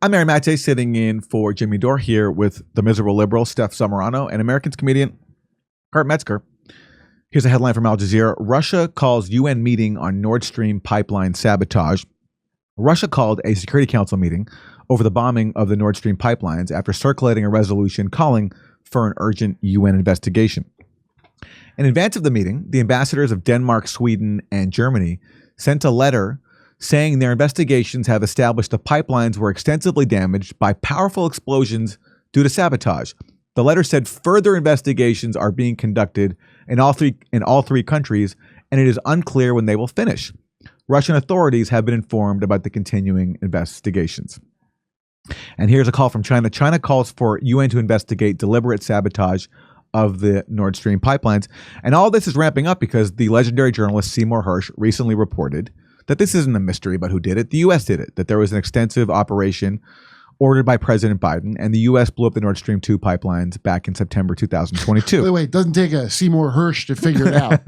I'm Mary Maté, sitting in for Jimmy Dore here with the miserable liberal, Steph Zamorano, and Americans comedian, Kurt Metzger. Here's a headline from Al Jazeera. Russia calls UN meeting on Nord Stream pipeline sabotage. Russia called a Security Council meeting over the bombing of the Nord Stream pipelines after circulating a resolution calling for an urgent UN investigation. In advance of the meeting, the ambassadors of Denmark, Sweden, and Germany sent a letter saying their investigations have established the pipelines were extensively damaged by powerful explosions due to sabotage. The letter said further investigations are being conducted in all three countries, and it is unclear when they will finish. Russian authorities have been informed about the continuing investigations. And here's a call from China. China calls for UN to investigate deliberate sabotage of the Nord Stream pipelines. And all this is ramping up because the legendary journalist Seymour Hersh recently reported that this isn't a mystery about who did it. The U.S. did it, that there was an extensive operation ordered by President Biden, and the U.S. blew up the Nord Stream 2 pipelines back in September 2022. Wait, it doesn't take a Seymour Hersh to figure it out.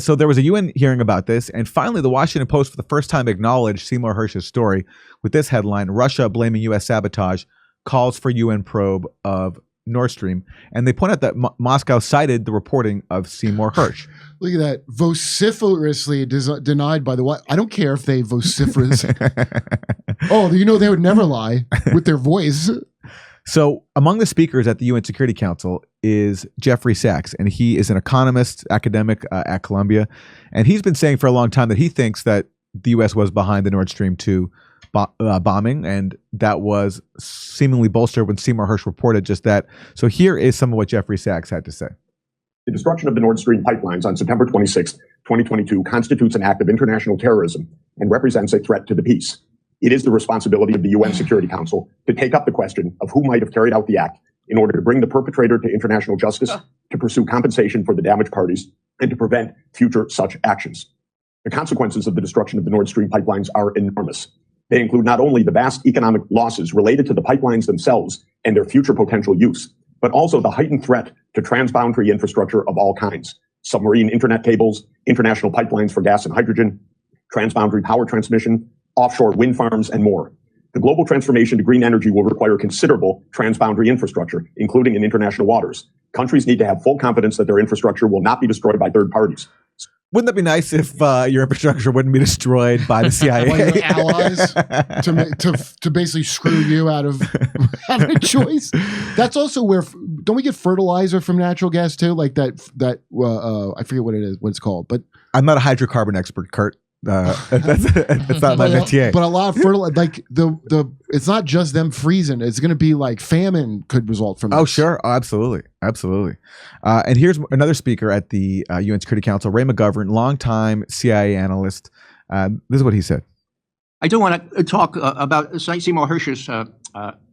So there was a UN hearing about this, and finally the Washington Post for the first time acknowledged Seymour Hersh's story with this headline: Russia blaming U.S. sabotage, calls for UN probe of Nord Stream. And they point out that Moscow cited the reporting of Seymour Hersh. Look at that. Vociferously denied by the White. I don't care if they vociferous. Oh, you know, they would never lie with their voice. So among the speakers at the UN Security Council is Jeffrey Sachs, and he is an economist, academic at Columbia. And he's been saying for a long time that he thinks that the U.S. was behind the Nord Stream 2 bombing, and that was seemingly bolstered when Seymour Hersh reported just that. So here is some of what Jeffrey Sachs had to say. The destruction of the Nord Stream pipelines on September 26, 2022 constitutes an act of international terrorism and represents a threat to the peace. It is the responsibility of the UN Security Council to take up the question of who might have carried out the act in order to bring the perpetrator to international justice, to pursue compensation for the damaged parties, and to prevent future such actions. The consequences of the destruction of the Nord Stream pipelines are enormous. They include not only the vast economic losses related to the pipelines themselves and their future potential use, but also the heightened threat to transboundary infrastructure of all kinds: submarine internet cables, international pipelines for gas and hydrogen, transboundary power transmission, offshore wind farms, and more. The global transformation to green energy will require considerable transboundary infrastructure, including in international waters. Countries need to have full confidence that their infrastructure will not be destroyed by third parties. Wouldn't that be nice if your infrastructure wouldn't be destroyed by the CIA? By your allies to basically screw you out of having a choice. That's also where, don't we get fertilizer from natural gas too? Like that I forget what it is, what it's called. But I'm not a hydrocarbon expert, Kurt. That's not my métier. But a lot of fertilizer, like it's not just them freezing. It's going to be like famine could result from this. Oh, sure. Oh, absolutely. And here's another speaker at the UN Security Council, Ray McGovern, longtime CIA analyst. This is what he said. I do want to talk about Seymour Hersh's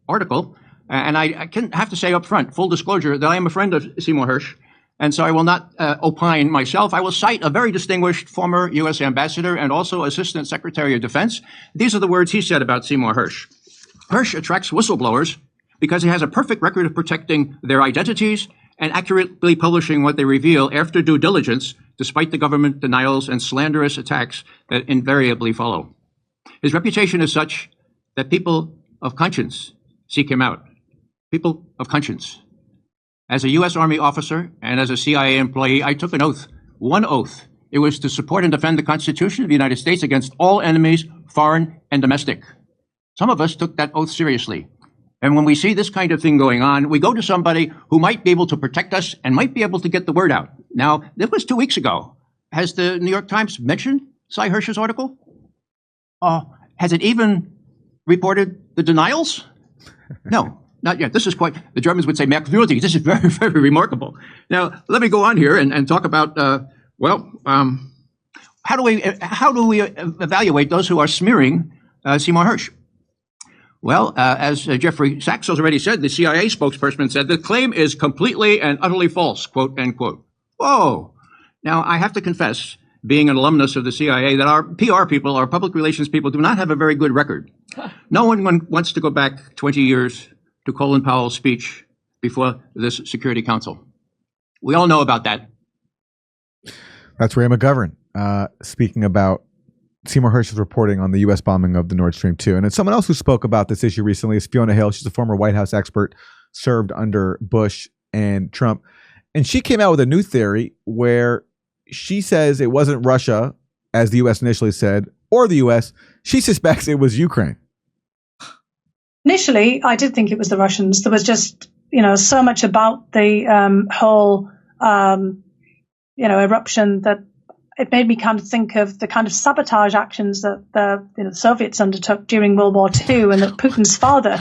article. And I can have to say up front, full disclosure, that I am a friend of Seymour Hersh. And so I will not opine myself. I will cite a very distinguished former U.S. ambassador and also Assistant Secretary of Defense. These are the words he said about Seymour Hersh. Hersh attracts whistleblowers because he has a perfect record of protecting their identities and accurately publishing what they reveal after due diligence, despite the government denials and slanderous attacks that invariably follow. His reputation is such that people of conscience seek him out. People of conscience. As a U.S. Army officer and as a CIA employee, I took an oath, one oath. It was to support and defend the Constitution of the United States against all enemies, foreign and domestic. Some of us took that oath seriously. And when we see this kind of thing going on, we go to somebody who might be able to protect us and might be able to get the word out. Now, this was 2 weeks ago. Has the New York Times mentioned Cy Hersh's article? Has it even reported the denials? No. Not yet. This is quite, the Germans would say, merkwürdig. This is very, very remarkable. Now, let me go on here and talk about, how do we evaluate those who are smearing Seymour Hersh? Well, as Jeffrey Sachs has already said, the CIA spokesperson said, the claim is completely and utterly false, quote, end quote. Whoa. Now, I have to confess, being an alumnus of the CIA, that our PR people, our public relations people, do not have a very good record. No one wants to go back 20 years to Colin Powell's speech before this Security Council. We all know about that. That's Ray McGovern speaking about Seymour Hersh is reporting on the U.S. bombing of the Nord Stream 2. And then someone else who spoke about this issue recently is Fiona Hill. She's a former White House expert, served under Bush and Trump. And she came out with a new theory where she says it wasn't Russia, as the U.S. initially said, or the U.S. She suspects it was Ukraine. Initially, I did think it was the Russians. There was just, so much about the whole, eruption that it made me kind of think of the kind of sabotage actions that the Soviets undertook during World War II, and that Putin's father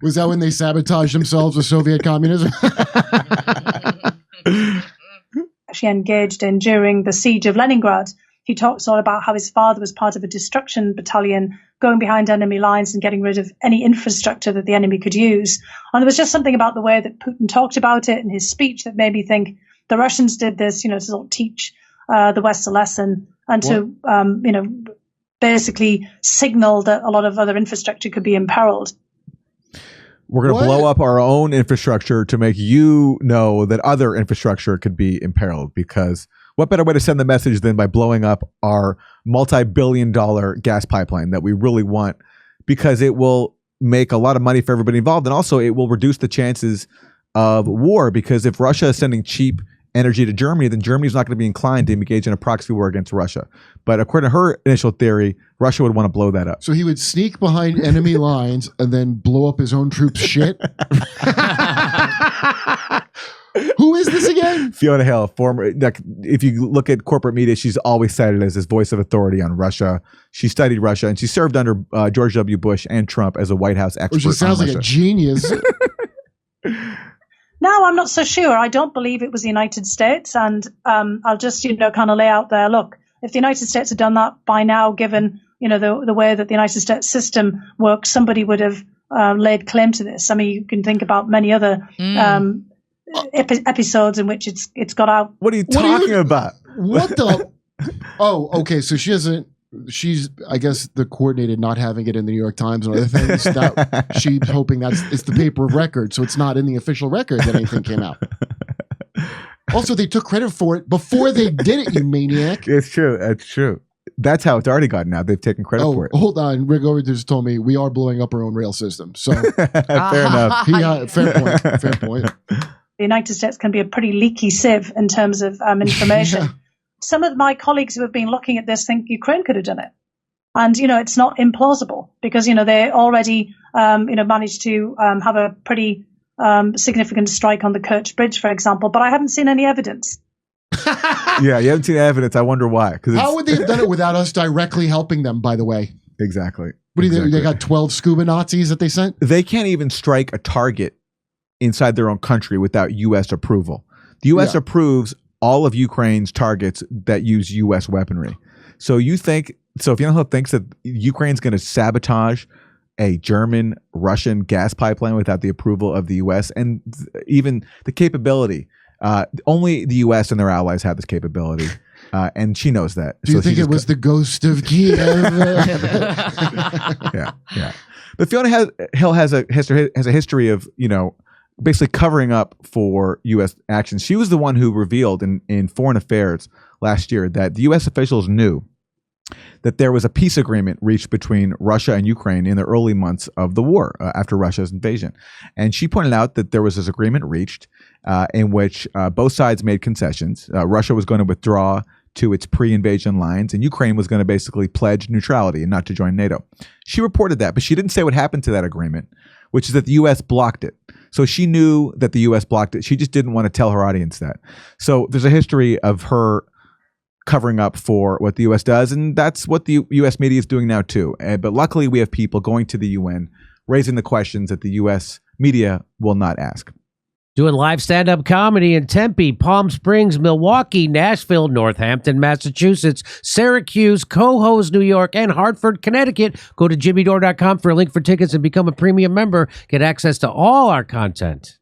was that when they sabotaged themselves with Soviet communism? Actually engaged in during the siege of Leningrad. He talks all about how his father was part of a destruction battalion going behind enemy lines and getting rid of any infrastructure that the enemy could use. And there was just something about the way that Putin talked about it in his speech that made me think the Russians did this, to sort of teach the West a lesson and to, basically signal that a lot of other infrastructure could be imperiled. We're going to blow up our own infrastructure to make you know that other infrastructure could be imperiled, because what better way to send the message than by blowing up our multi-billion-dollar gas pipeline that we really want, because it will make a lot of money for everybody involved. And also it will reduce the chances of war, because if Russia is sending cheap energy to Germany, then Germany's not going to be inclined to engage in a proxy war against Russia. But according to her initial theory, Russia would want to blow that up. So he would sneak behind enemy lines and then blow up his own troops' shit? Who is this again? Fiona Hill, former. If you look at corporate media, she's always cited as this voice of authority on Russia. She studied Russia, and she served under George W. Bush and Trump as a White House expert. She sounds like a genius. No, I'm not so sure. I don't believe it was the United States. And I'll just, kind of lay out there, look, if the United States had done that by now, given, the way that the United States system works, somebody would have laid claim to this. I mean, you can think about many other episodes in which it's got out. What are you talking about? What the? Oh, okay. So she's, I guess, the coordinated not having it in the New York Times and other things. That she's hoping it's the paper of record, so it's not in the official record that anything came out. Also, they took credit for it before they did it, you maniac. It's true. It's true. That's how it's already gotten out. They've taken credit for it. Hold on. Rick Over just told me we are blowing up our own rail system. So fair enough. Fair point. Fair point. The United States can be a pretty leaky sieve in terms of information. Yeah. Some of my colleagues who have been looking at this think Ukraine could have done it. And, it's not implausible because, they already, managed to have a pretty significant strike on the Kerch Bridge, for example. But I haven't seen any evidence. Yeah, you haven't seen evidence. I wonder why. How would they have done it without us directly helping them, by the way? Exactly. What do you think? They got 12 scuba Nazis that they sent? They can't even strike a target inside their own country without U.S. approval. The U.S. approves all of Ukraine's targets that use U.S. weaponry. So if Fiona Hill thinks that Ukraine's going to sabotage a German-Russian gas pipeline without the approval of the U.S. and even the capability, only the U.S. and their allies have this capability, and she knows that. Do you think it was the ghost of Kiev? Yeah. But Fiona Hill has a history of, basically covering up for U.S. actions. She was the one who revealed in Foreign Affairs last year that the U.S. officials knew that there was a peace agreement reached between Russia and Ukraine in the early months of the war after Russia's invasion. And she pointed out that there was this agreement reached in which both sides made concessions. Russia was going to withdraw to its pre-invasion lines, and Ukraine was going to basically pledge neutrality and not to join NATO. She reported that, but she didn't say what happened to that agreement, which is that the U.S. blocked it. So she knew that the U.S. blocked it. She just didn't want to tell her audience that. So there's a history of her covering up for what the U.S. does, and that's what the U.S. media is doing now too. But luckily, we have people going to the UN, raising the questions that the U.S. media will not ask. Doing live stand-up comedy in Tempe, Palm Springs, Milwaukee, Nashville, Northampton, Massachusetts, Syracuse, Cohoes, New York, and Hartford, Connecticut. Go to jimmydore.com for a link for tickets and become a premium member. Get access to all our content.